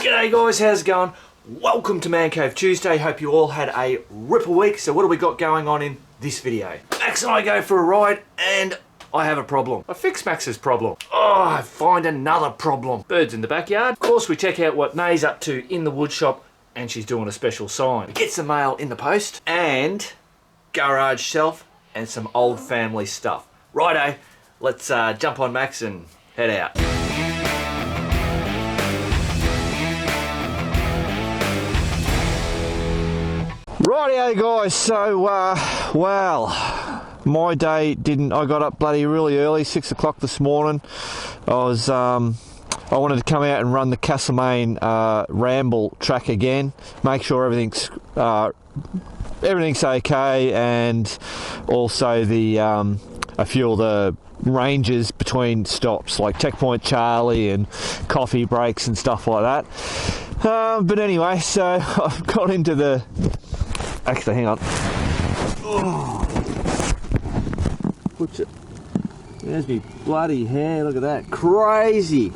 G'day guys, how's it going? Welcome to Man Cave Tuesday. Hope you all had a ripper week. So what do we got going on in this video? Max and I go for a ride and I have a problem. I fix Max's problem. Oh, I find another problem. Birds in the backyard. Of course, we check out what Nay's up to in the woodshop and she's doing a special sign. We get some mail in the post and garage shelf and some old family stuff. Righto, let's jump on Max and head out. Rightio guys, so well, my day didn't, I got up bloody really early, 6 o'clock this morning. I wanted to come out and run the Castlemaine ramble track again, make sure everything's okay, and also the a few of the ranges between stops like Checkpoint Charlie and coffee breaks and stuff like that. But anyway, so I've got into the... Actually, hang on. Oh. What's it? There's me bloody hair. Look at that. Crazy.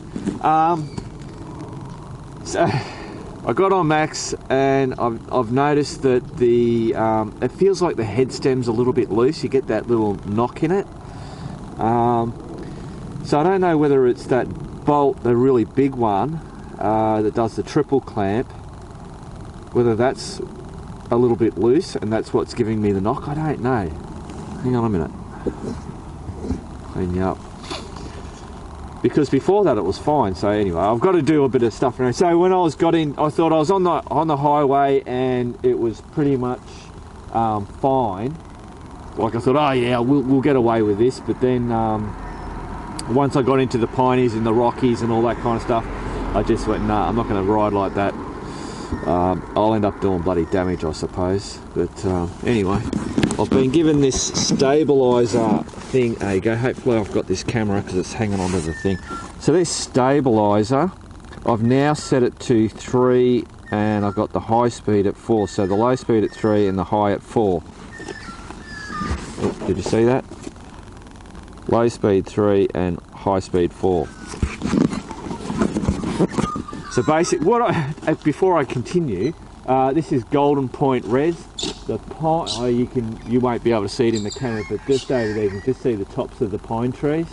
So I got on Max, and I've noticed that the it feels like the head stem's a little bit loose. You get that little knock in it. So I don't know whether it's that bolt, the really big one, that does the triple clamp, whether that's a little bit loose and that's what's giving me the knock. I don't know. Hang on a minute. Clean you up. Because before that it was fine. So anyway, I've got to do a bit of stuff around. So when I got in, I thought I was on the highway and it was pretty much fine. Like I thought, oh yeah, we'll get away with this. But then once I got into the Pineys and the Rockies and all that kind of stuff, I just went, nah, I'm not going to ride like that. I'll end up doing bloody damage, I suppose. But anyway, I've been given this stabilizer thing a go. Hopefully I've got this camera because it's hanging onto the thing. So this stabilizer, I've now set it to 3 and I've got the high speed at 4. So the low speed at 3 and the high at 4. Oh, did you see that? Low speed 3 and high speed 4. So basically, before I continue, this is Golden Point Res. The pine, you won't be able to see it in the camera, but just over there you can just see the tops of the pine trees.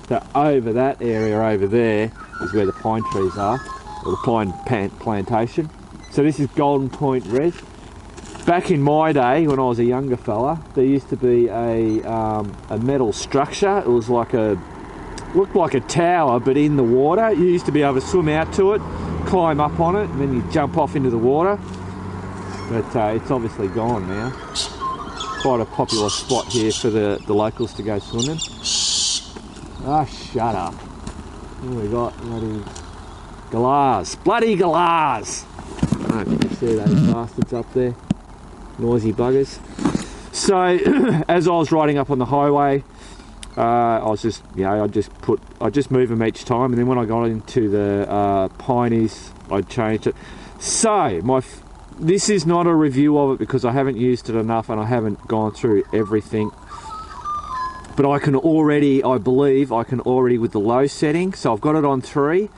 So over that area over there is where the pine trees are, or the pine plantation. So this is Golden Point Res. Back in my day, when I was a younger fella, there used to be a metal structure. It was like looked like a tower, but in the water. You used to be able to swim out to it, climb up on it, and then you jump off into the water. But it's obviously gone now. Quite a popular spot here for the locals to go swimming. Ah, shut up. What have we got? Bloody galahs. Bloody galahs! I don't know if you can see those bastards up there. Noisy buggers. So, as I was riding up on the highway, I was just, I just move them each time, and then when I got into the Pineys, I changed it. So this is not a review of it because I haven't used it enough and I haven't gone through everything. But I believe I can already with the low setting. So I've got it on 3,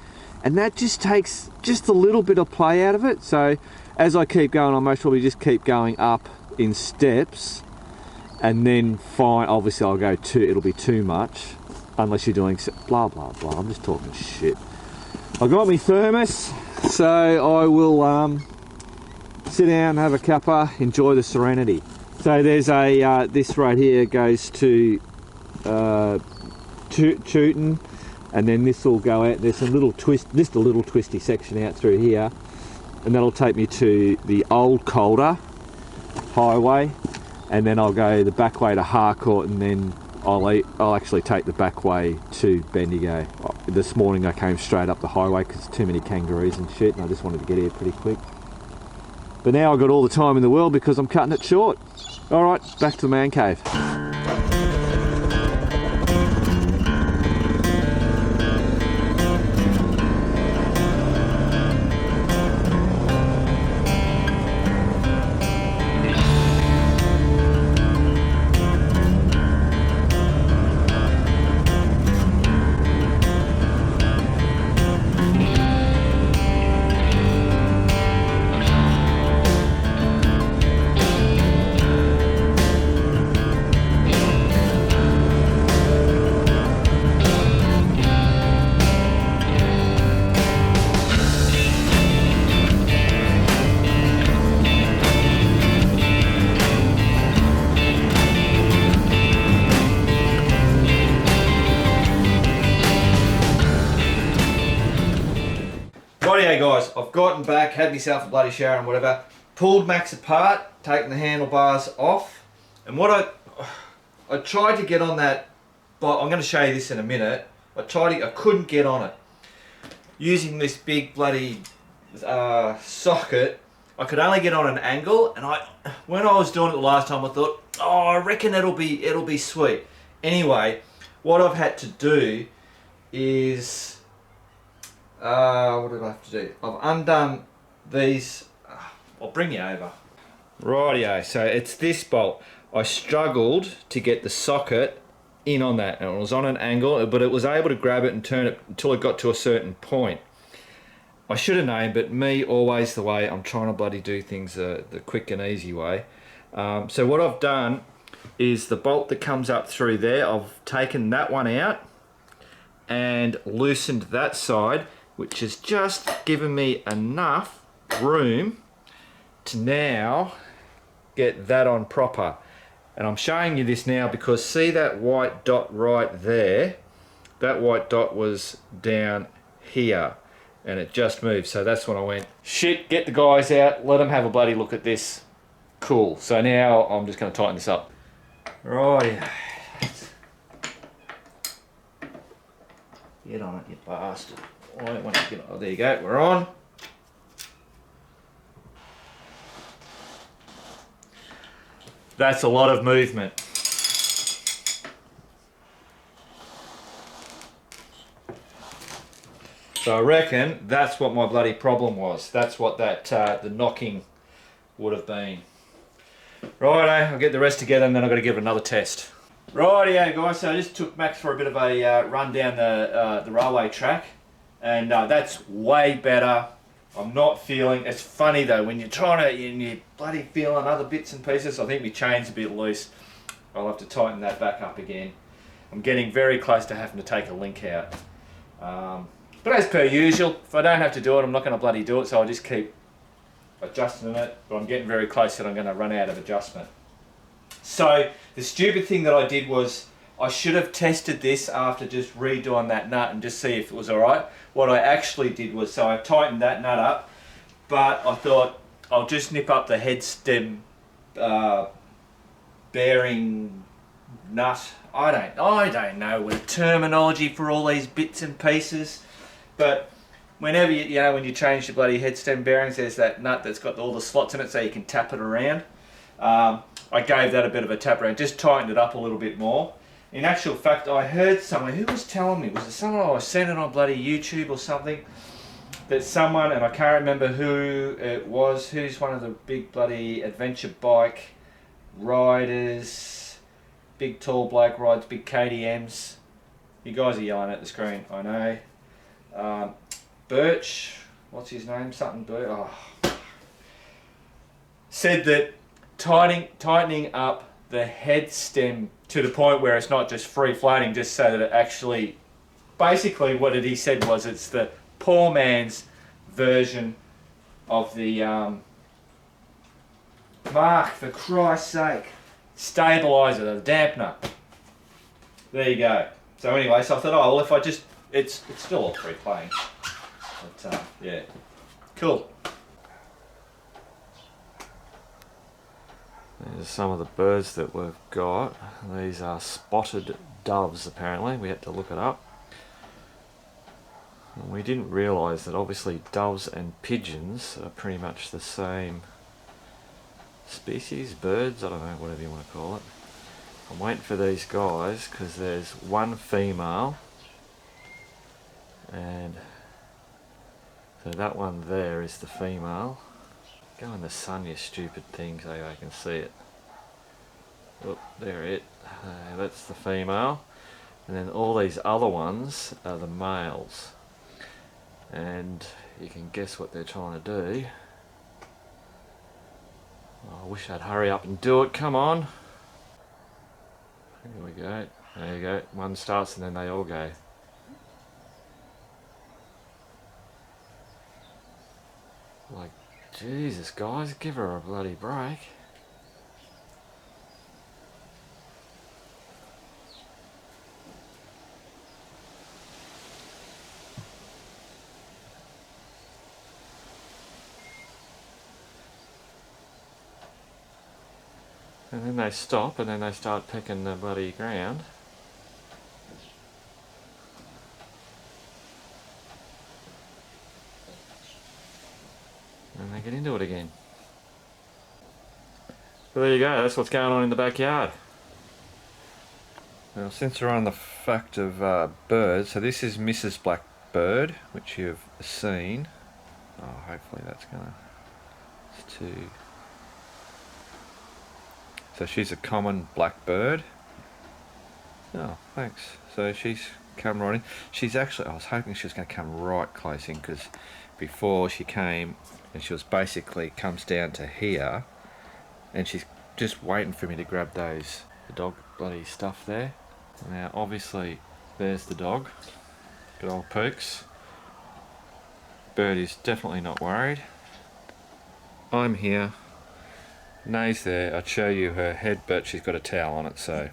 and that just takes just a little bit of play out of it. So as I keep going, I'll most probably just keep going up in steps. And then fine, obviously I'll go it'll be too much, unless you're doing blah, blah, blah. I'm just talking shit. I got my thermos, so I will sit down, have a cuppa, enjoy the serenity. So there's this right here goes to Tooten, and then this will go out, there's a little twisty section out through here, and that'll take me to the old Calder highway. And then I'll go the back way to Harcourt, and then I'll actually take the back way to Bendigo. This morning I came straight up the highway because too many kangaroos and shit, and I just wanted to get here pretty quick. But now I've got all the time in the world because I'm cutting it short. Alright, back to the man cave. Okay guys, I've gotten back, had myself a bloody shower and whatever, pulled Max apart, taken the handlebars off, and what I tried to get on that, but I'm going to show you this in a minute. I couldn't get on it. Using this big bloody socket, I could only get on an angle, and when I was doing it the last time, I thought, oh, I reckon it'll be sweet. Anyway, what I've had to do is, what did I have to do? I've undone these. I'll bring you over. Rightio, so it's this bolt. I struggled to get the socket in on that, and it was on an angle, but it was able to grab it and turn it until it got to a certain point. I should have known, but me, always the way. I'm trying to bloody do things the quick and easy way. So what I've done is the bolt that comes up through there, I've taken that one out and loosened that side, which has just given me enough room to now get that on proper. And I'm showing you this now because see that white dot right there? That white dot was down here and it just moved. So that's when I went, shit, get the guys out, let them have a bloody look at this. Cool. So now I'm just going to tighten this up. Right. Get on it, you bastard. Oh, there you go, we're on. That's a lot of movement. So I reckon that's what my bloody problem was. That's what that the knocking would have been. Righto, I'll get the rest together and then I've got to give it another test. Rightio guys, so I just took Max for a bit of a run down the railway track, and that's way better. I'm not feeling, it's funny though, when you're trying to, you're bloody feeling other bits and pieces. I think my chain's a bit loose. I'll have to tighten that back up again. I'm getting very close to having to take a link out. But as per usual, if I don't have to do it, I'm not going to bloody do it, so I'll just keep adjusting it. But I'm getting very close that I'm going to run out of adjustment. So the stupid thing that I did was I should have tested this after just redoing that nut and just see if it was alright. What I actually did was, so I tightened that nut up, but I thought I'll just nip up the head stem bearing nut. I don't know the terminology for all these bits and pieces, but whenever you know when you change the bloody head stem bearings, there's that nut that's got all the slots in it so you can tap it around. I gave that a bit of a tap around, just tightened it up a little bit more. In actual fact, I heard someone, who was telling me, was it someone I was seen it on bloody YouTube or something, that someone, and I can't remember who it was, who's one of the big bloody adventure bike riders, big tall bloke rides big KTMs. You guys are yelling at the screen, I know. Birch, what's his name? Something Birch. Oh. Said that tightening up the head stem to the point where it's not just free floating, just so that it actually, basically what he said was it's the poor man's version of the, Mark, for Christ's sake, stabilizer, the dampener. There you go. So anyway, so I thought, oh well, if I just, it's still all free playing. But yeah, cool. These are some of the birds that we've got. These are spotted doves apparently, we had to look it up. And we didn't realise that obviously doves and pigeons are pretty much the same species, birds, I don't know, whatever you want to call it. I'm waiting for these guys because there's one female, and so that one there is the female. Go in the sun, you stupid thing, so I can see it. Oh, there it. That's the female. And then all these other ones are the males. And you can guess what they're trying to do. Oh, I wish I'd hurry up and do it, come on. Here we go. There you go. One starts and then they all go. Like, Jesus guys, give her a bloody break. And then they stop and then they start pecking the bloody ground. And they get into it again. But there you go, that's what's going on in the backyard. Well, since we're on the fact of birds, so this is Mrs. Blackbird, which you've seen. Oh, hopefully that's gonna... It's too... So she's a common blackbird. Oh, thanks. So she's come right in. She's actually, I was hoping she was going to come right close in, because before she came, and she was basically comes down to here, and she's just waiting for me to grab the dog bloody stuff there. Now obviously there's the dog, good old Pokes. Bird is definitely not worried. I'm here. Nay's there. I'd show you her head, but she's got a towel on it, so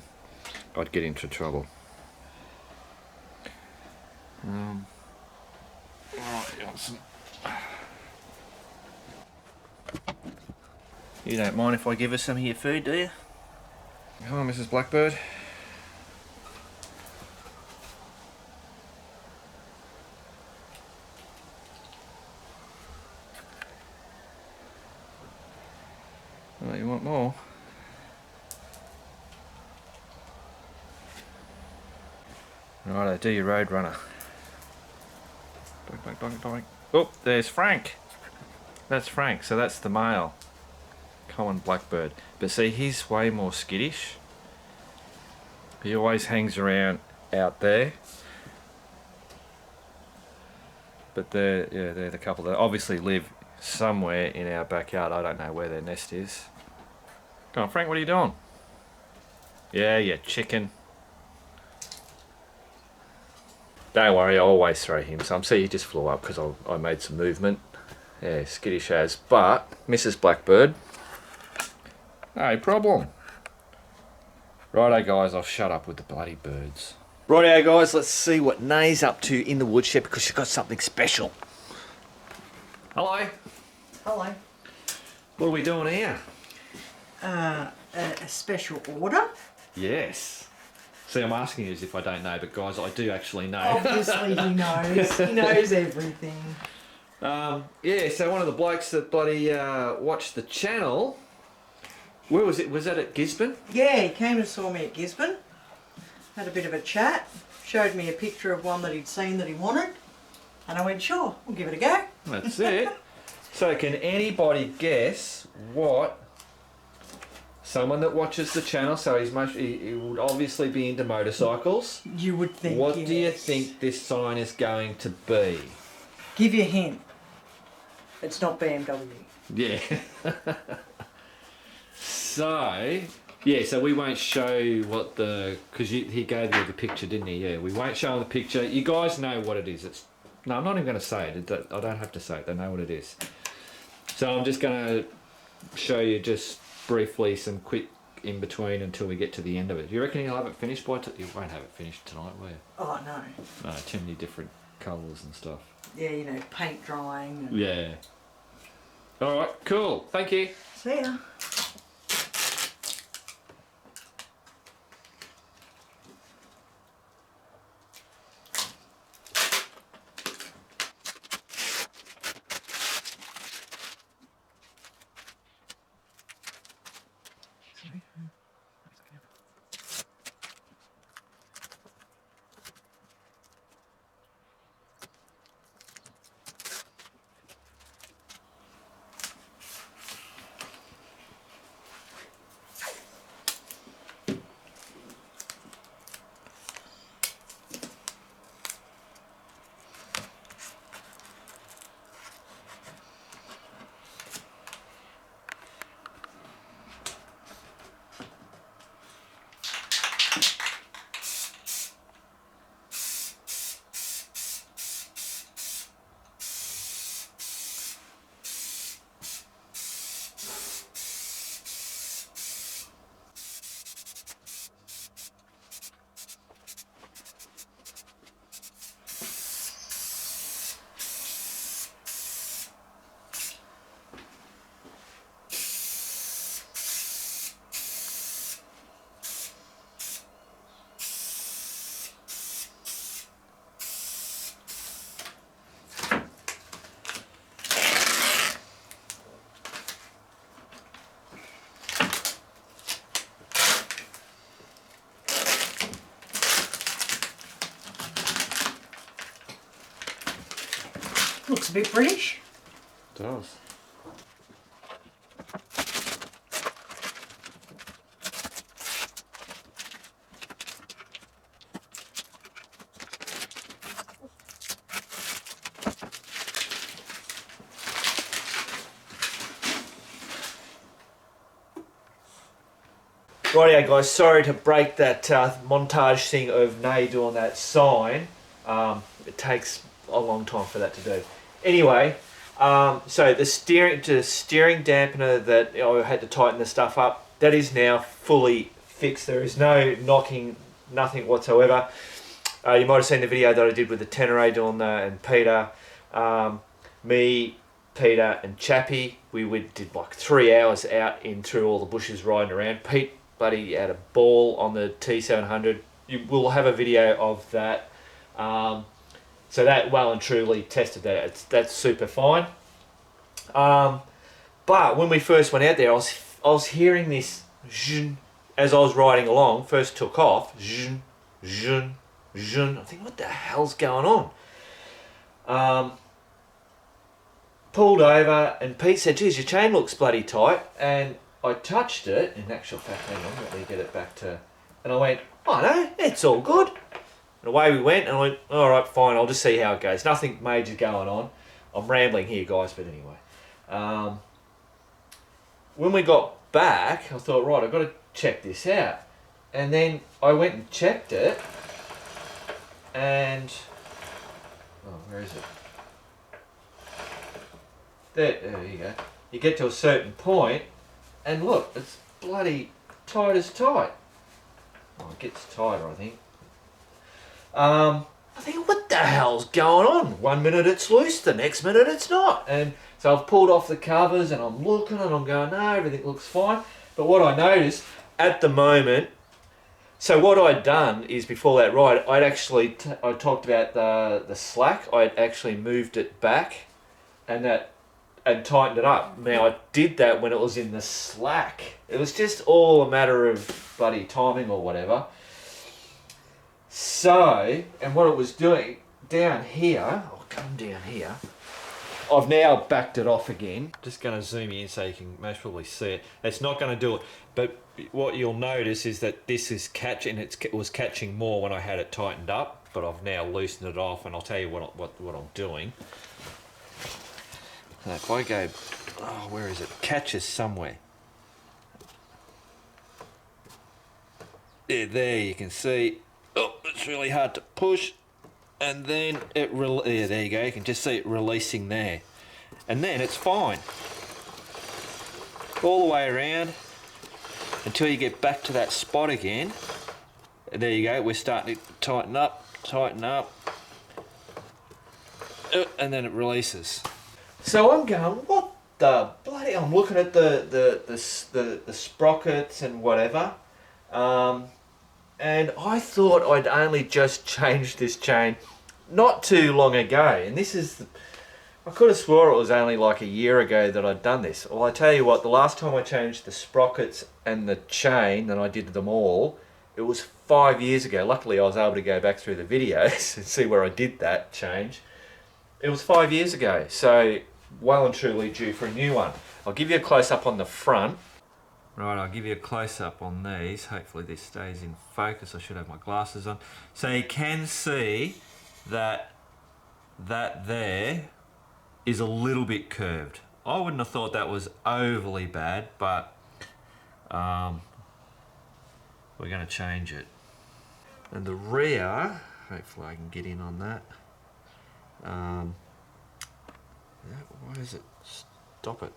I'd get into trouble. You don't mind if I give her some of your food, do you? Come on, Mrs. Blackbird. Oh, you want more? Righto, do your road runner. Doink, doink, doink, doink. Oh, there's Frank. That's Frank, so that's the male. Common blackbird. But see, he's way more skittish. He always hangs around out there. But they're the couple that obviously live somewhere in our backyard. I don't know where their nest is. Come on, Frank, what are you doing? Yeah, you chicken. Don't worry, I always throw him some. See, he just flew up because I made some movement. Yeah, skittish as. But, Mrs. Blackbird, no problem. Righto, guys, I'll shut up with the bloody birds. Righto, guys, let's see what Nay's up to in the woodshed, because she's got something special. Hello. Hello. What are we doing here? A special order. Yes. See, I'm asking you as if I don't know, but guys, I do actually know. Obviously he knows. He knows everything. Yeah, so one of the blokes that bloody watched the channel, where was it? Was that at Gisborne? Yeah, he came and saw me at Gisborne. Had a bit of a chat. Showed me a picture of one that he'd seen that he wanted. And I went, sure, we'll give it a go. That's it. So can anybody guess what someone that watches the channel, so he would obviously be into motorcycles. You would think, What yes. do you think this sign is going to be? Give you a hint. It's not BMW. Yeah. So, yeah, so we won't show what because he gave you the picture, didn't he? Yeah, we won't show them the picture. You guys know what it is. No, I'm not even going to say it. I don't have to say it. They know what it is. So I'm just going to show you just briefly some quick in between until we get to the end of it. Do you reckon you'll have it finished by... You won't have it finished tonight, will you? Oh, no. No, too many different colours and stuff. Yeah, you know, paint drying. And... Yeah. All right, cool. Thank you. See ya. Looks a bit British. It does. Rightio guys, sorry to break that montage thing of Nay doing that sign. It takes a long time for that to do. Anyway, so the steering dampener that I had to tighten the stuff up, that is now fully fixed. There is no knocking, nothing whatsoever. You might have seen the video that I did with the Tenere doing that, and Peter, me, Peter and Chappie. We did like 3 hours out in through all the bushes riding around. Pete buddy had a ball on the T700. You will have a video of that. So that well and truly tested that. That's super fine. But when we first went out there, I was hearing this zhun as I was riding along. First took off, zhun, zhun, zhun. I think, what the hell's going on? Pulled over, and Pete said, "Geez, your chain looks bloody tight." And I touched it. In actual fact, hang on, let me get it back to. And I went, "Oh no, it's all good." And away we went, and I went, "All right, fine. I'll just see how it goes. Nothing major going on." I'm rambling here, guys, but anyway. When we got back, I thought, right, I've got to check this out. And then I went and checked it, and where is it? There you go. You get to a certain point, and look, it's bloody tight as tight. Oh, it gets tighter, I think. I think, what the hell's going on? 1 minute it's loose, the next minute it's not. And so I've pulled off the covers, and I'm looking, and I'm going, no, everything looks fine. But what I noticed at the moment, so what I'd done is, before that ride, I'd actually, I talked about the slack, I'd actually moved it back and tightened it up. Now, I did that when it was in the slack. It was just all a matter of bloody timing or whatever. So, and what it was doing down here, I'll come down here, I've now backed it off again. Just going to zoom in so you can most probably see it. It's not going to do it, but what you'll notice is that this is catching, it was catching more when I had it tightened up, but I've now loosened it off, and I'll tell you what I'm doing. Now, if I go, where is it? Catches somewhere. Yeah, there you can see. Oh, it's really hard to push, and then there you go. You can just see it releasing there, and then it's fine all the way around until you get back to that spot again. And there you go. We're starting to tighten up, and then it releases. So I'm going, what the bloody? I'm looking at the sprockets and whatever. And I thought I'd only just changed this chain not too long ago. And this is, I could have swore it was only like a year ago that I'd done this. Well, I tell you what, the last time I changed the sprockets and the chain, and I did them all, it was 5 years ago. Luckily, I was able to go back through the videos and see where I did that change. It was 5 years ago, so well and truly due for a new one. I'll give you a close-up on the front. Right, I'll give you a close-up on these. Hopefully this stays in focus. I should have my glasses on. So you can see that there is a little bit curved. I wouldn't have thought that was overly bad, but we're going to change it. And the rear, hopefully I can get in on that. Why is it? Stop it.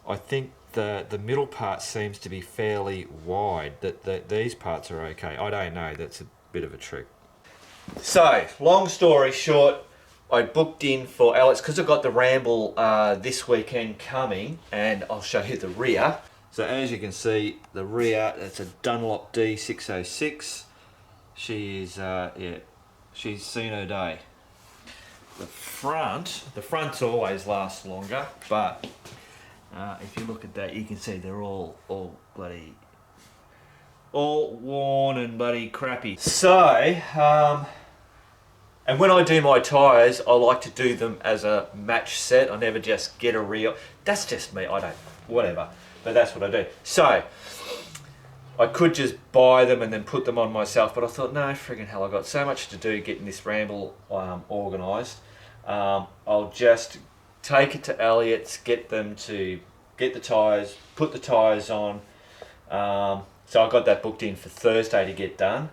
I think the middle part seems to be fairly wide. That these parts are okay. I don't know. That's a bit of a trick. So, long story short, I booked in for Alex because I've got the Ramble this weekend coming, and I'll show you the rear. So as you can see, the rear, it's a Dunlop D606. She's she's seen her day. The fronts always last longer, but if you look at that, you can see they're all bloody, all worn and bloody crappy. So, And when I do my tyres, I like to do them as a match set. I never just get a reel. That's just me, I don't, whatever. But that's what I do. So, I could just buy them and then put them on myself, but I thought, no, friggin' hell, I've got so much to do getting this ramble organised. I'll just take it to Elliot's, get them to get the tyres, put the tyres on. So I got that booked in for Thursday to get done.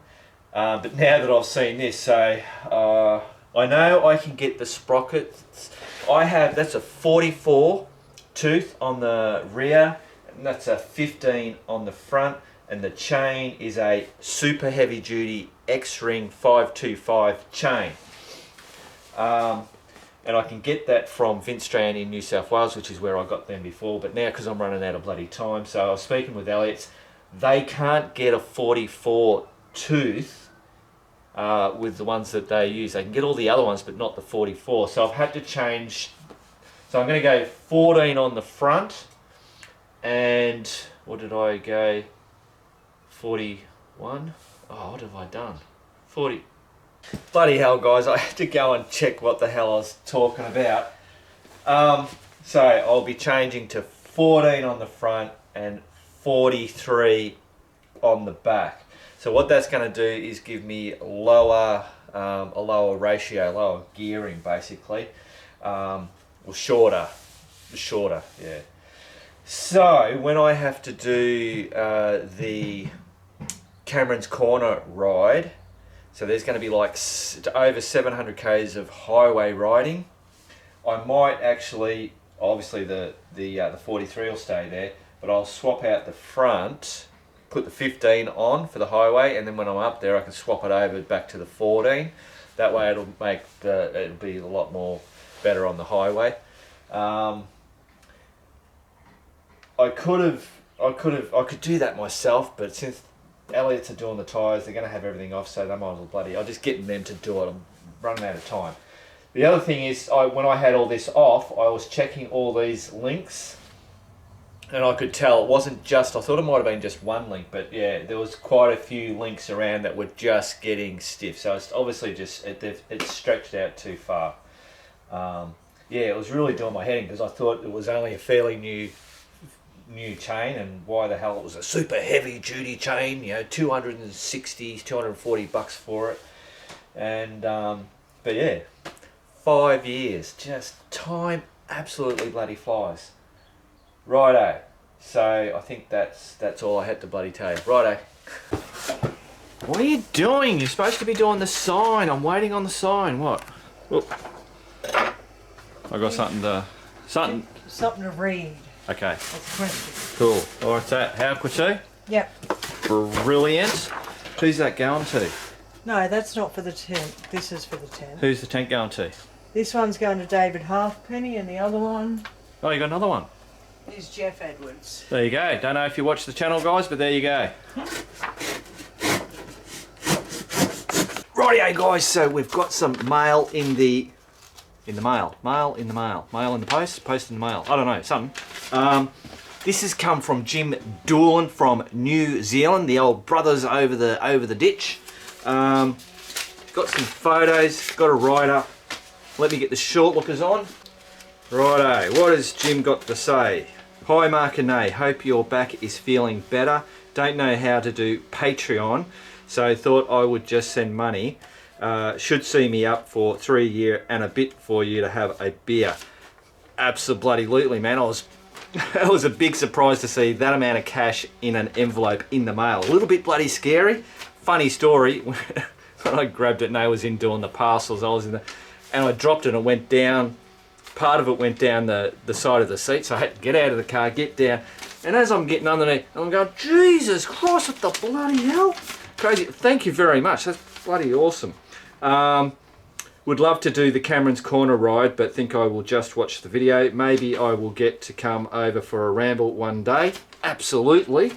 But now that I've seen this, so I know I can get the sprockets. That's a 44 tooth on the rear, and that's a 15 on the front, and the chain is a super heavy duty X-Ring 525 chain. And I can get that from Vince Strand in New South Wales, which is where I got them before, but now because I'm running out of bloody time, so I was speaking with Elliot's, they can't get a 44 tooth with the ones that they use. They can get all the other ones, but not the 44. So I've had to change. So I'm going to go 14 on the front, and what did I go? 41. Oh, what have I done? 40. Bloody hell, guys! I had to go and check what the hell I was talking about. So I'll be changing to 14 on the front and 43 on the back. So what that's going to do is give me a lower ratio, lower gearing basically, or shorter, yeah. So when I have to do the Cameron's Corner ride, so there's going to be like over 700 k's of highway riding. I might actually, obviously the 43 will stay there, but I'll swap out the front, put the 15 on for the highway, and then when I'm up there I can swap it over back to the 14. That way it'll be a lot more better on the highway. I could do that myself, but since Elliot's are doing the tyres, they're going to have everything off, so they might as well I'm just getting them to do it. I'm running out of time. The other thing is, when I had all this off, I was checking all these links, and I could tell it wasn't just, I thought it might have been just one link, but yeah, there was quite a few links around that were just getting stiff, so it's obviously just, it's stretched out too far. Yeah, it was really doing my head in, because I thought it was only a fairly new chain, and why the hell it was a super heavy duty chain, you know, 260, 240 bucks for it. And but yeah, 5 years, just time absolutely bloody flies. Righto, so I think that's all I had to bloody tell you. Righto. What are you doing? You're supposed to be doing the sign. I'm waiting on the sign. What? Whoop. I got something to read. Okay. That's the question. Cool. All right, so how could you? Yep. Brilliant. Who's that going to? No, that's not for the tent. This is for the tent. Who's the tent going to? This one's going to David Halfpenny, and the other one Oh, you got another one. is Jeff Edwards. There you go. Don't know if you watch the channel, guys, but there you go. Rightio, guys. So we've got some mail in the mail. Mail in the mail. Mail in the post. Post in the mail. I don't know. Something. This has come from Jim Doolan from New Zealand. The old brothers over the ditch. Got some photos. Got a write-up. Let me get the short lookers on. Righto, what has Jim got to say? Hi Mark and Nay, hope your back is feeling better. Don't know how to do Patreon, so thought I would just send money. Should see me up for 3 year and a bit for you to have a beer. Absolutely, man. That was a big surprise to see that amount of cash in an envelope in the mail. A little bit bloody scary. Funny story, when I grabbed it, Nay was in doing the parcels, and I dropped it and it went down. Part of it went down the side of the seat, so I had to get out of the car, get down, and as I'm getting underneath, I'm going, Jesus Christ, what the bloody hell? Crazy. Thank you very much. That's bloody awesome. Would love to do the Cameron's Corner ride, but think I will just watch the video. Maybe I will get to come over for a ramble one day. Absolutely.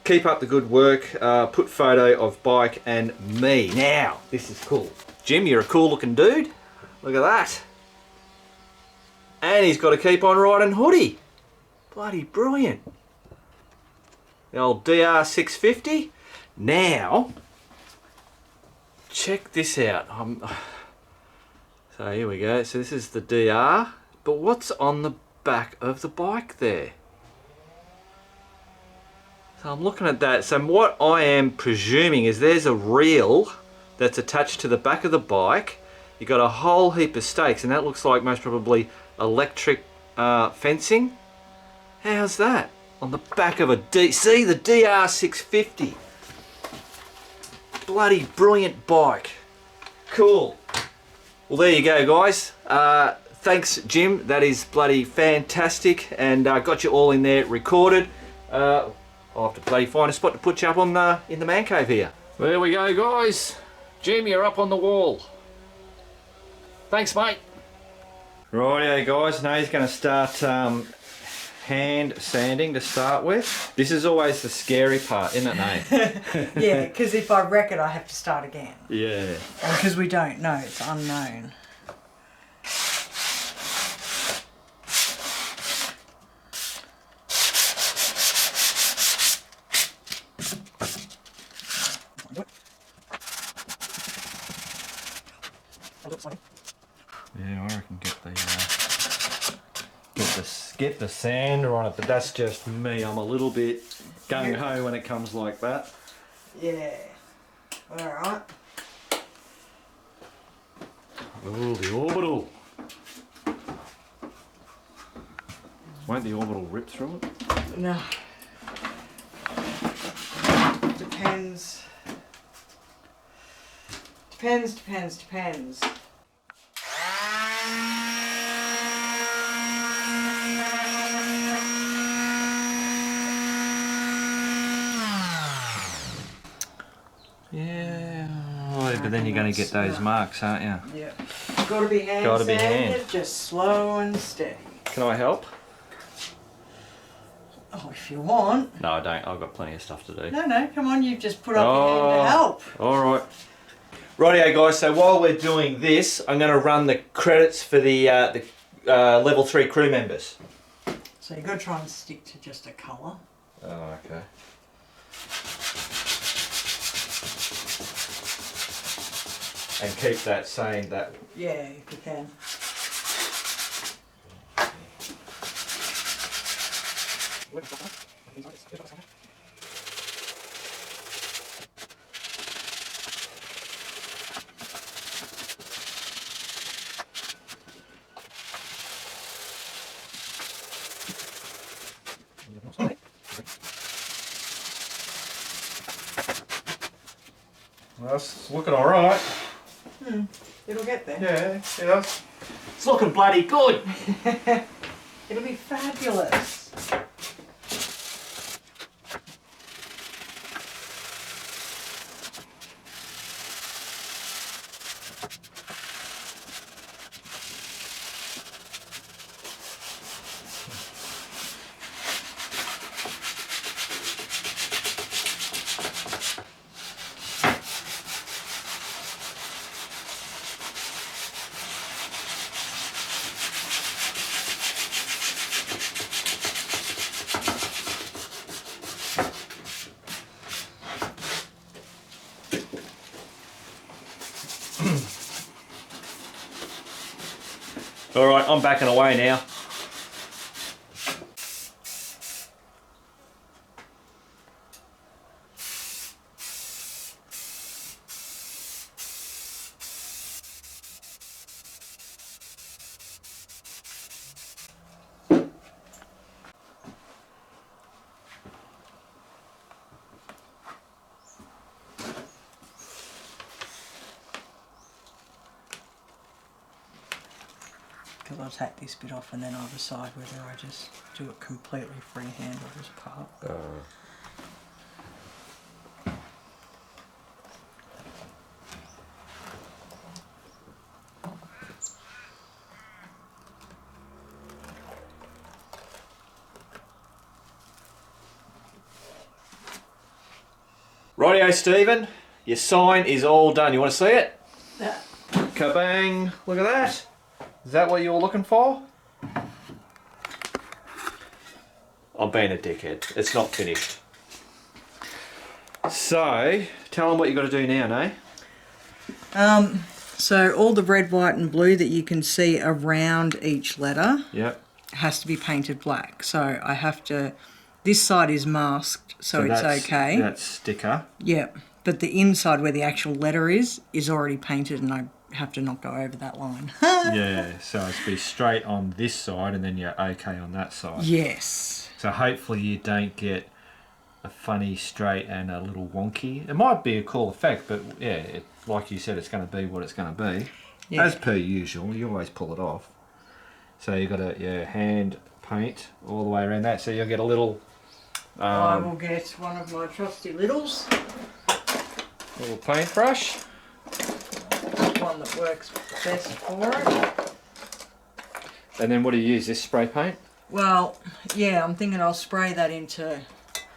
Keep up the good work. Put photo of bike and me. Now, this is cool. Jim, you're a cool looking dude. Look at that. And he's got to keep on riding hoodie. Bloody brilliant. The old DR650. Now, check this out. So here we go. So this is the DR, but what's on the back of the bike there? So I'm looking at that. So what I am presuming is there's a reel that's attached to the back of the bike. You've got a whole heap of stakes, and that looks like most probably electric fencing. How's that? On the back of a see the DR650. Bloody brilliant bike. Cool. Well, there you go, guys. Thanks, Jim. That is bloody fantastic, and got you all in there recorded. I'll have to bloody find a spot to put you up on in the man cave here. There we go, guys. Jim, you're up on the wall. Thanks, mate. Rightio, guys. Now he's going to start hand sanding to start with. This is always the scary part, isn't it, Nate? Yeah, because if I wreck it, I have to start again. Yeah. Because we don't know, it's unknown. Yeah, I reckon get the sander on it, but that's just me. I'm a little bit gung ho when it comes like that. Yeah. Alright. Oh, the orbital. Won't the orbital rip through it? No. Depends. Depends. Yeah, oh, but then you're going to get those marks, aren't you? Yeah. Got to be hand Gotta be sanded, hand. just slow and steady. Can I help? Oh, if you want. No, I don't. I've got plenty of stuff to do. No, come on, you've just put up your hand to help. Alright. Rightio, guys, so while we're doing this, I'm going to run the credits for the level 3 crew members. So you've got to try and stick to just a colour. Oh, okay. And keep that same, that... Yeah, if you can. Well, it's looking alright. It'll get there. Yeah, it is. It's looking bloody good. It'll be fabulous. Alright, I'm backing away now. Because I'll take this bit off and then I'll decide whether I just do it completely freehand or just part. Rightio, Stephen, your sign is all done. You want to see it? Yeah. Kabang! Look at that. Is that what you were looking for? I'm being a dickhead. It's not finished. So, tell them what you got to do now, no? So all the red, white and blue that you can see around each letter Yep. has to be painted black. So I have to, this side is masked, so it's okay. That's sticker. Yep. But the inside where the actual letter is already painted, and I have to not go over that line. Yeah, so it's be straight on this side and then you're okay on that side. Yes. So hopefully you don't get a funny straight and a little wonky. It might be a cool effect, but yeah, like you said, it's going to be what it's going to be. Yeah. As per usual, you always pull it off. So you've got to hand paint all the way around that. So you'll get a little... I will get one of my trusty littles. little paintbrush. One that works best for it. And then what do you use? This spray paint? Well, yeah, I'm thinking I'll spray that into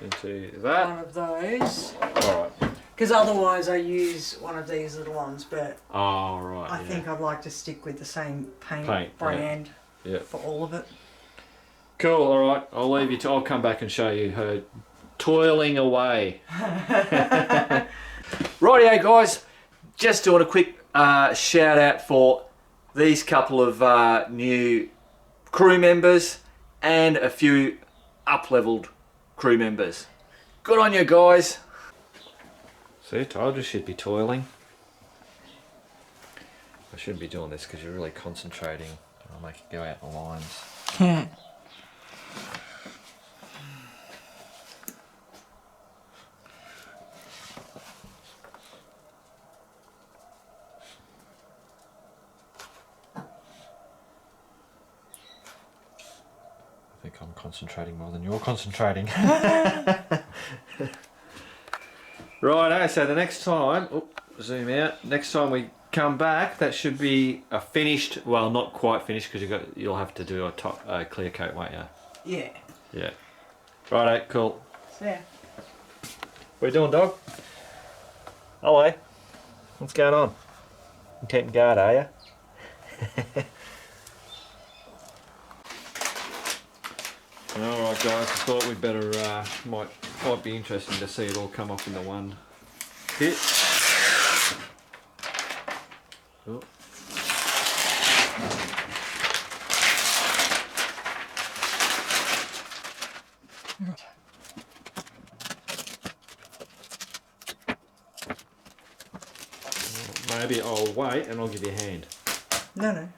that. one of those. Alright. Because otherwise I use one of these little ones, but Oh, right. I think I'd like to stick with the same paint Paint, brand yeah. for all of it. Cool, alright. I'll leave you to... I'll come back and show you her toiling away. Rightio, guys. Just doing a quick shout out for these couple of new crew members and a few up-leveled crew members. Good on you, guys. See, I told you she'd be toiling. I shouldn't be doing this because you're really concentrating. I'll make it go out the lines. I think I'm concentrating more than you're concentrating. Right, so the next time, zoom out, next time we come back, that should be a finished, well, not quite finished because you'll have to do a clear coat, won't you? Yeah. Yeah. Righto, cool. So, yeah. What are you doing, dog? Hello. What's going on? You keeping guard, are you? Alright guys, I thought we'd better, might be interesting to see it all come off in the one hit. Oh. Maybe I'll wait and I'll give you a hand. No.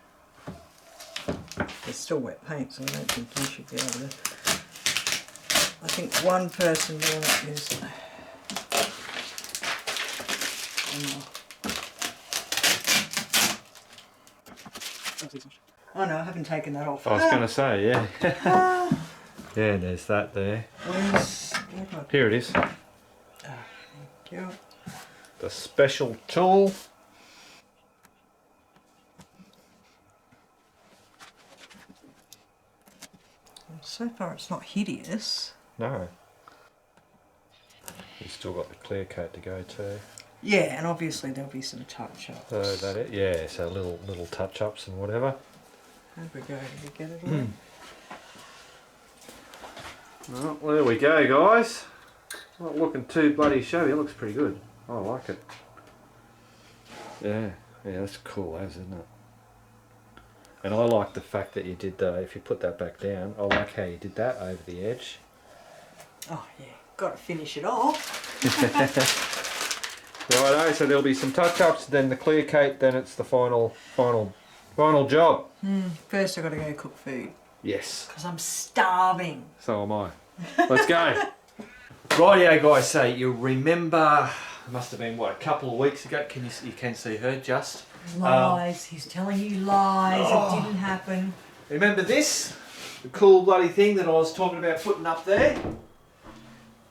It's still wet paint, so I don't think you should be able to. I think one person doing it is. Oh no, I haven't taken that off. I was going to say, yeah. Yeah, there's that there. Here it is. Thank you. The special tool. So far it's not hideous. No. You've still got the clear coat to go too. Yeah, and obviously there'll be some touch-ups. So that it? Yeah, so little touch-ups and whatever. How'd we go? Did we get it all? Well, there we go, guys. Not looking too bloody showy. It looks pretty good. I like it. Yeah, that's cool, isn't it? And I like the fact that you did if you put that back down, I like how you did that over the edge. Oh yeah, got to finish it off. Righto, so there'll be some touch-ups, then the clear coat, then it's the final job. First I've got to go cook food. Yes. Because I'm starving. So am I. Let's go. Rightio, guys. So you remember, it must have been what, a couple of weeks ago. You can see her just. Lies. He's telling you lies. It didn't happen. Remember this? The cool bloody thing that I was talking about putting up there?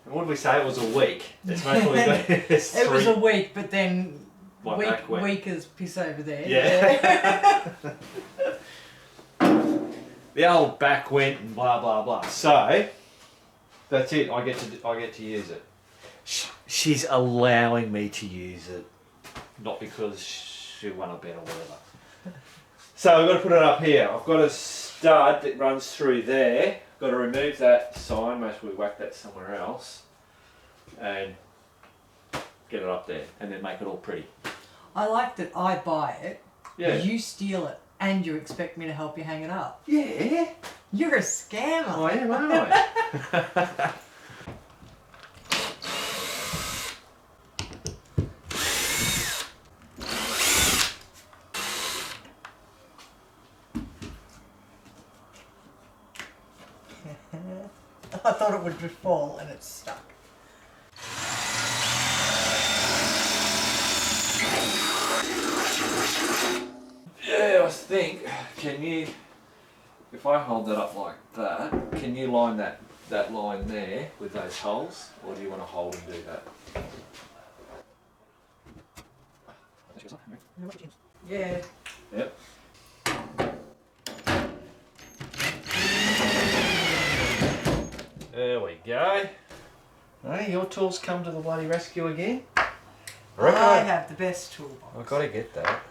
And what did we say? It was a week. It's it was a week, but then week is piss over there. Yeah. The old back went and blah blah blah. So that's it. I get to use it. She's allowing me to use it, not because she won a bet or whatever. So I've got to put it up here. I've got a stud that runs through there. Got to remove that sign. Most we whack that somewhere else, and get it up there, and then make it all pretty. I like that I buy it, Yeah. you steal it, and you expect me to help you hang it up. Yeah. You're a scammer. I am, aren't I? I thought it would just fall and it's stuck. Yeah, I think, can you, if I hold that up like that, can you line that line there with those holes, or do you want to hold and do that? Yeah. Yep. There we go. Hey, your tools come to the bloody rescue again. I have the best toolbox. I've got to get that.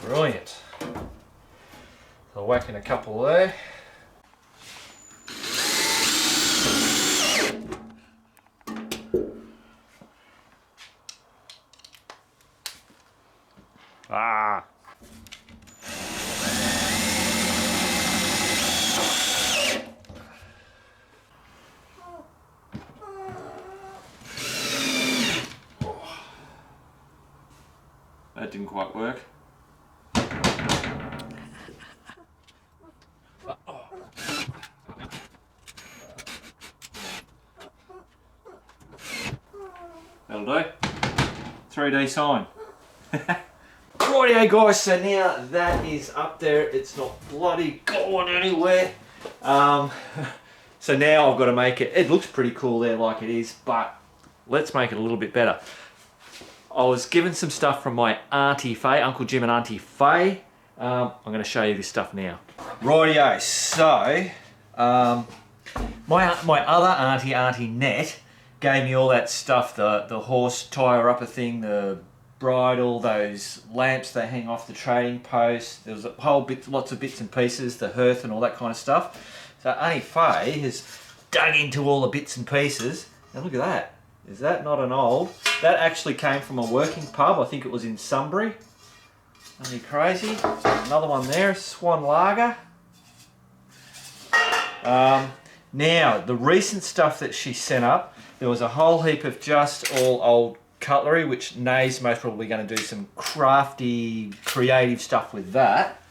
Brilliant. So whacking a couple there. Ah. That didn't quite work. That'll do. 3D sign. Rightio guys, so now that is up there, it's not bloody going anywhere. So now I've got to make it, it looks pretty cool there like it is, but let's make it a little bit better. I was given some stuff from my Auntie Faye, Uncle Jim and Auntie Faye. I'm going to show you this stuff now. Rightio, so my other Auntie Net, gave me all that stuff, the horse tyre upper thing, the bridle, those lamps they hang off the trading post. There was a whole bit, lots of bits and pieces, the hearth and all that kind of stuff. So Auntie Faye has dug into all the bits and pieces. Now look at that. Is that not an old? That actually came from a working pub. I think it was in Sunbury. Aren't you crazy? Another one there, Swan Lager. Now, the recent stuff that she sent up, there was a whole heap of just all old cutlery, which Nay's most probably going to do some crafty, creative stuff with that.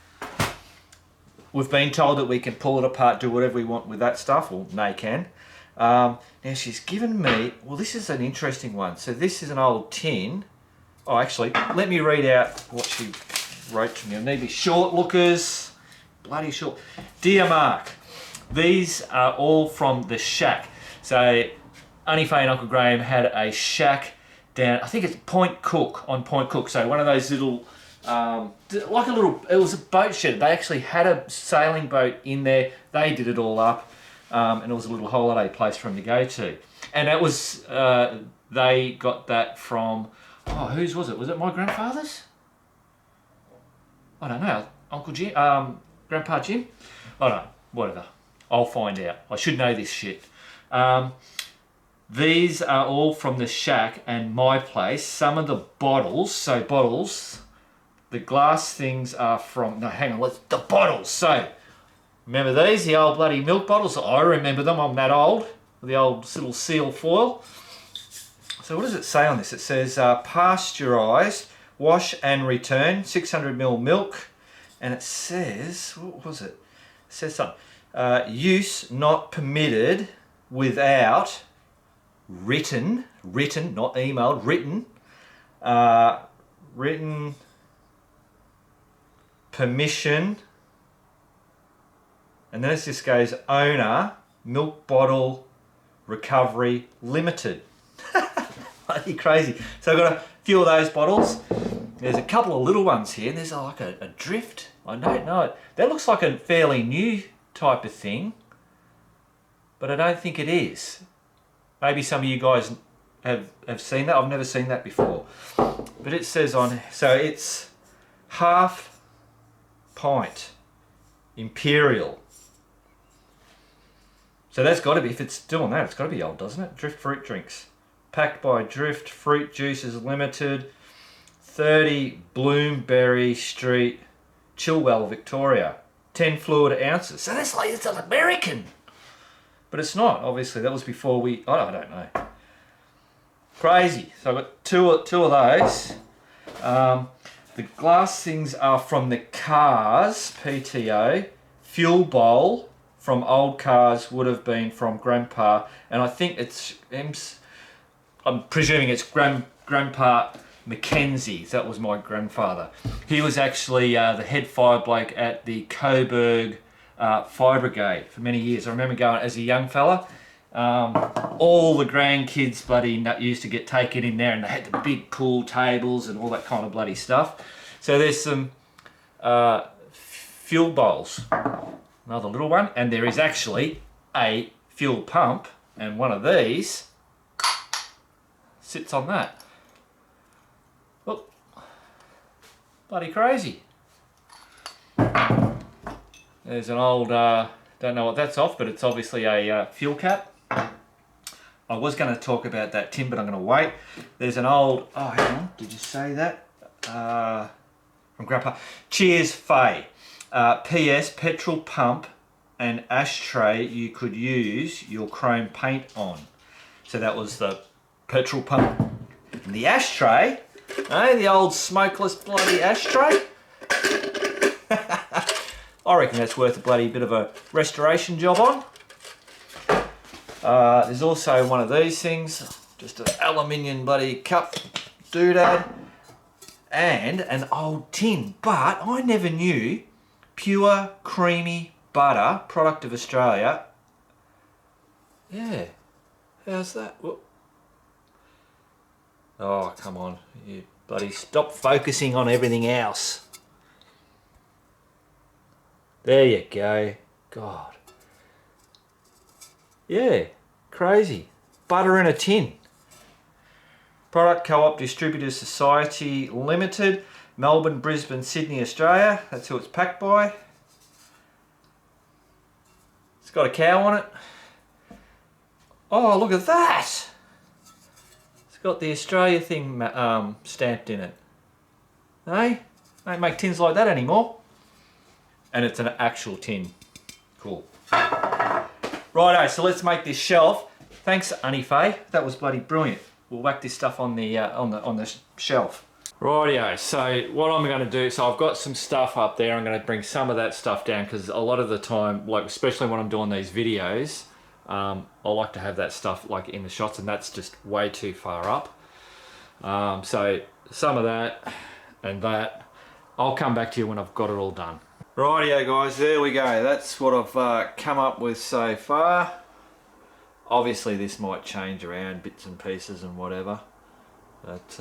We've been told that we can pull it apart, do whatever we want with that stuff, or Nay can. Now she's given me, well, this is an interesting one. So this is an old tin. Oh, actually, let me read out what she wrote to me. I need these short lookers, bloody short. Dear Mark, these are all from the shack. So Auntie Faye and Uncle Graham had a shack down, I think it's Point Cook, on Point Cook. So one of those little, like a little, it was a boat shed. They actually had a sailing boat in there. They did it all up, and it was a little holiday place for them to go to. And that was, they got that from, oh, whose was it? Was it my grandfather's? I don't know. Uncle Jim, Grandpa Jim? I don't know, whatever. I'll find out. I should know this shit. These are all from the shack and my place. Some of the bottles, so bottles, the glass things are from, no, hang on, the bottles. So, remember these, the old bloody milk bottles? I remember them, I'm that old. The old little seal foil. So what does it say on this? It says pasteurised, wash and return, 600ml milk. And it says, what was it? It says something. Use not permitted without written, not emailed, written permission. And then it just goes owner, milk bottle recovery limited. Bloody crazy. So I've got a few of those bottles. There's a couple of little ones here. There's like a drift. I don't know it. That looks like a fairly new type of thing, but I don't think it is. Maybe some of you guys have seen that. I've never seen that before. But it says on, so it's half pint, imperial. So that's got to be, if it's doing that, it's got to be old, doesn't it? Drift Fruit Drinks. Packed by Drift Fruit Juices Limited, 30 Bloomberry Street, Chilwell, Victoria. 10 fluid ounces. So that's like, it's an American. But it's not, obviously. That was before I don't know. Crazy. So I've got two of those. The glass things are from the cars, PTO. Fuel bowl from old cars would have been from Grandpa. And I think it's, I'm presuming it's Grandpa Mackenzie. That was my grandfather. He was actually the head fire bloke at the Coburg Fire Brigade for many years. I remember going as a young fella. All the grandkids bloody used to get taken in there, and they had the big pool tables and all that kind of bloody stuff. So there's some fuel bowls, another little one, and there is actually a fuel pump, and one of these sits on that. Look, bloody crazy. There's an old, don't know what that's off, but it's obviously a fuel cap. I was going to talk about that tin, but I'm going to wait. There's an old, oh hang on, did you say that? From Grandpa. Cheers, Faye. P.S. Petrol pump and ashtray you could use your chrome paint on. So that was the petrol pump. And the ashtray, the old smokeless bloody ashtray. I reckon that's worth a bloody bit of a restoration job on. There's also one of these things, just an aluminium bloody cup doodad, and an old tin. But I never knew pure creamy butter, product of Australia. Yeah, how's that? Whoop. Oh, come on, you bloody stop focusing on everything else. There you go. God. Yeah, crazy. Butter in a tin. Product Co-op Distributors Society Limited, Melbourne, Brisbane, Sydney, Australia. That's who it's packed by. It's got a cow on it. Oh, look at that. It's got the Australia thing stamped in it. Hey, don't make tins like that anymore. And it's an actual tin. Cool. Righto, so let's make this shelf. Thanks, Annie Faye. That was bloody brilliant. We'll whack this stuff on the shelf. Rightio, so what I'm going to do, so I've got some stuff up there. I'm going to bring some of that stuff down because a lot of the time, like especially when I'm doing these videos, I like to have that stuff like in the shots, and that's just way too far up. So some of that and that, I'll come back to you when I've got it all done. Rightio guys, there we go. That's what I've come up with so far. Obviously this might change around bits and pieces and whatever, but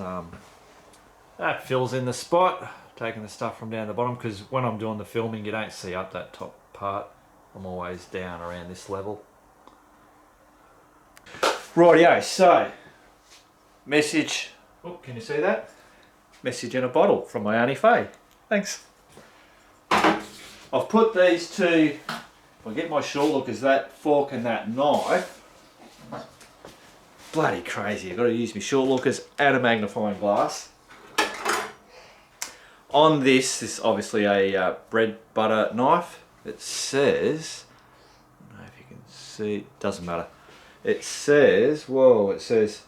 that fills in the spot, taking the stuff from down the bottom, because when I'm doing the filming you don't see up that top part. I'm always down around this level. Rightio, so message, oh, can you see that? Message in a bottle from my Auntie Faye. Thanks. I've put these two, if I get my short lookers, that fork and that knife, bloody crazy, I've got to use my short lookers and a magnifying glass. On this is obviously a bread butter knife. It says, I don't know if you can see, doesn't matter. It says, whoa, it says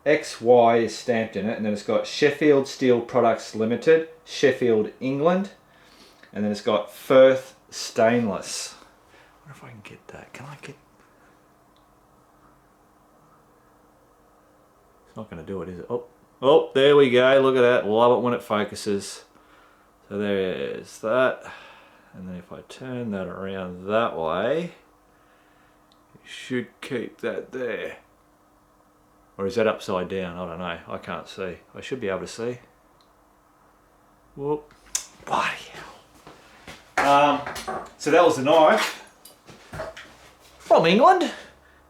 XY is stamped in it, and then it's got Sheffield Steel Products Limited, Sheffield, England. And then it's got Firth Stainless. I wonder if I can get that. Can I get... It's not going to do it, is it? Oh, there we go. Look at that. Love it when it focuses. So there's that. And then if I turn that around that way, you should keep that there. Or is that upside down? I don't know. I can't see. I should be able to see. Whoop. Bloody hell. So that was the knife from England,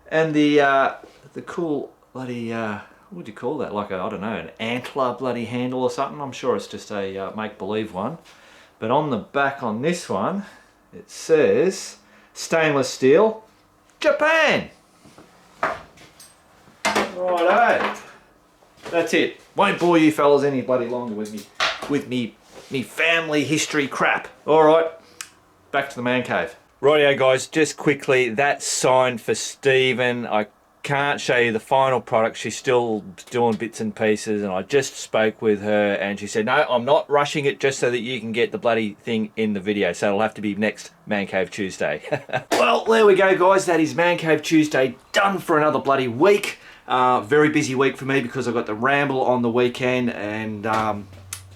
and the cool bloody what would you call that? Like a, I don't know, an antler bloody handle or something. I'm sure it's just a make-believe one. But on the back on this one, it says stainless steel, Japan. Righto. That's it. Won't bore you fellas any bloody longer with me family history crap. All right, back to the man cave. Rightio guys, just quickly, that's signed for Stephen. I can't show you the final product. She's still doing bits and pieces, and I just spoke with her and she said, no, I'm not rushing it just so that you can get the bloody thing in the video. So it'll have to be next Man Cave Tuesday. Well, there we go guys. That is Man Cave Tuesday done for another bloody week. Very busy week for me because I got the ramble on the weekend and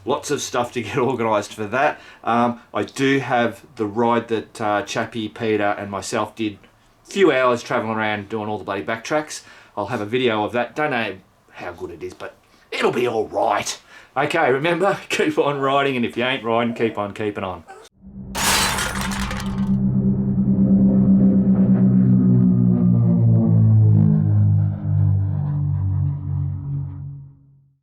lots of stuff to get organised for that. I do have the ride that Chappie, Peter and myself did. Few hours travelling around doing all the bloody backtracks. I'll have a video of that. Don't know how good it is, but it'll be all right. Okay, remember, keep on riding, and if you ain't riding, keep on keeping on.